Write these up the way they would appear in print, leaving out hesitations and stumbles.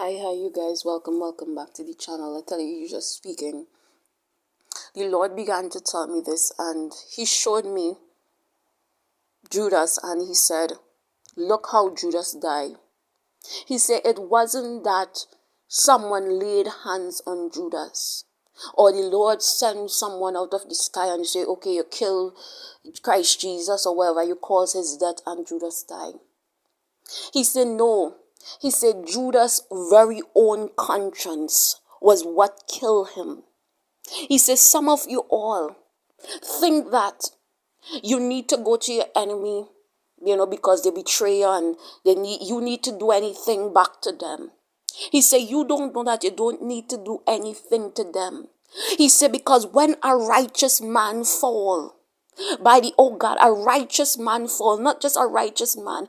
Hi, you guys. Welcome back to the channel. I tell you, just speaking. The Lord began to tell me this, and He showed me Judas, and He said, look how Judas died. He said it wasn't that someone laid hands on Judas, or the Lord sent someone out of the sky and say, okay, you kill Christ Jesus, or whatever, you cause his death, and Judas died. He said, no. He said Judas' very own conscience was what killed him. He says, some of you all think that you need to go to your enemy, because they betray you and you need to do anything back to them. He said, you don't know that you don't need to do anything to them. He said, because when a righteous man fall, a righteous man fall, not just a righteous man,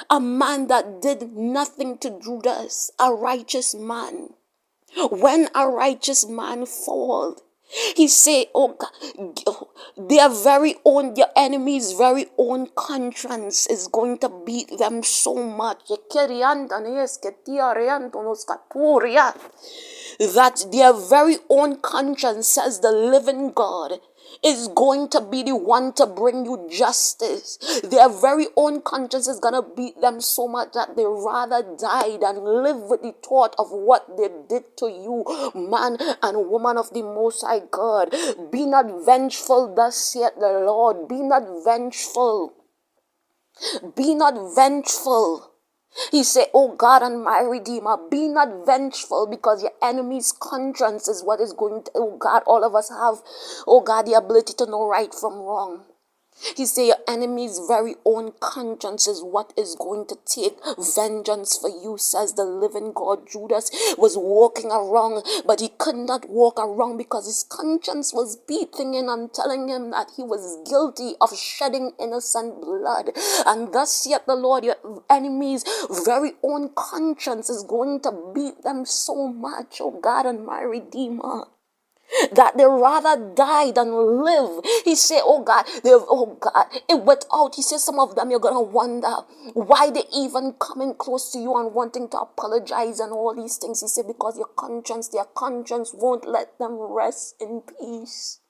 a man that did nothing to Judas, a righteous man. When a righteous man fall, he say, your enemy's very own conscience is going to beat them so much that their very own conscience, says the living God, is going to be the one to bring you justice. Their very own conscience is going to beat them so much that they rather die than live with the thought of what they did to you, man and woman of the Most High God. Be not vengeful, thus saith the Lord. Be not vengeful. Be not vengeful. He said, oh God and my Redeemer, be not vengeful, because your enemy's conscience is what is going to, oh God, all of us have, oh God, the ability to know right from wrong. He said your enemy's very own conscience is what is going to take vengeance for you, says the living God. Judas was walking around, but he could not walk around because his conscience was beating him and telling him that he was guilty of shedding innocent blood. And thus yet the Lord, your enemy's very own conscience is going to beat them so much, oh God and my Redeemer, that they rather die than live. He said, it went out. He said, some of them, you're going to wonder why they even coming close to you and wanting to apologize and all these things. He said, because their conscience won't let them rest in peace.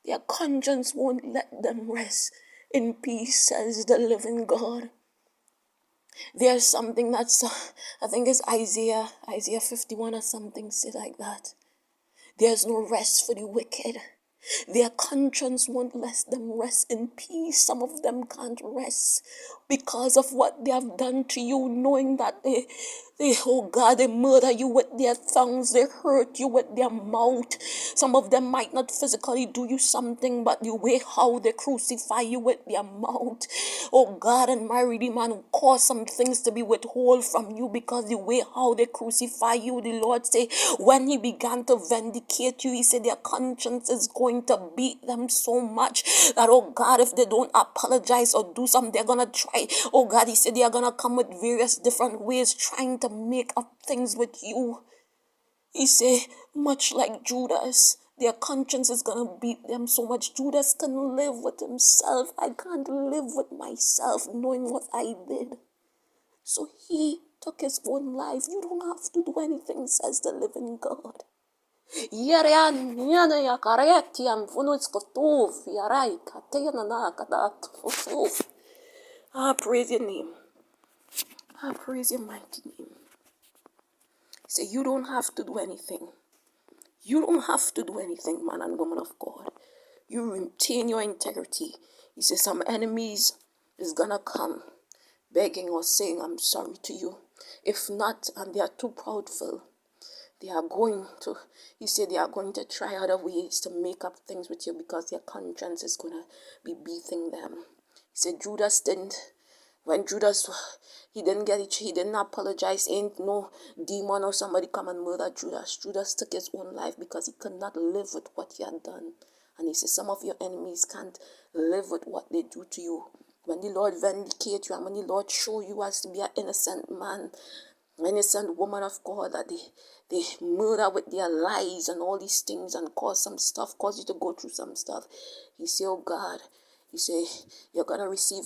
Their conscience won't let them rest in peace, says the living God. There's something that's, I think it's Isaiah 51 or something, say like that. There's no rest for the wicked. Their conscience won't let them rest in peace. Some of them can't rest because of what they have done to you, knowing that they murder you with their tongues, they hurt you with their mouth. Some of them might not physically do you something, but the way how they crucify you with their mouth, oh God and my Redeemer, cause some things to be withheld from you because the way how they crucify you, the Lord say, when he began to vindicate you, he said their conscience is going to beat them so much that, oh God, if they don't apologize or do something, they're gonna try. Oh God, he said they are gonna come with various different ways trying to make up things with you. He said, much like Judas, their conscience is gonna beat them so much. Judas can live with himself. I can't live with myself knowing what I did. So he took his own life. You don't have to do anything, says the living God. I praise your name. I praise your mighty name. Say, you don't have to do anything. You don't have to do anything, man and woman of God. You retain your integrity. He says some enemies is gonna come begging or saying, I'm sorry to you. If not, and they are too proudful, he said they are going to try other ways to make up things with you because their conscience is going to be beating them. He said when Judas, he didn't apologize. Ain't no demon or somebody come and murder Judas. Judas took his own life because he could not live with what he had done. And he said some of your enemies can't live with what they do to you. When the Lord vindicate you and when the Lord show you as to be an innocent man, innocent woman of God, that they murder with their lies and all these things and cause you to go through some stuff. He say, oh God, he say, you're going to receive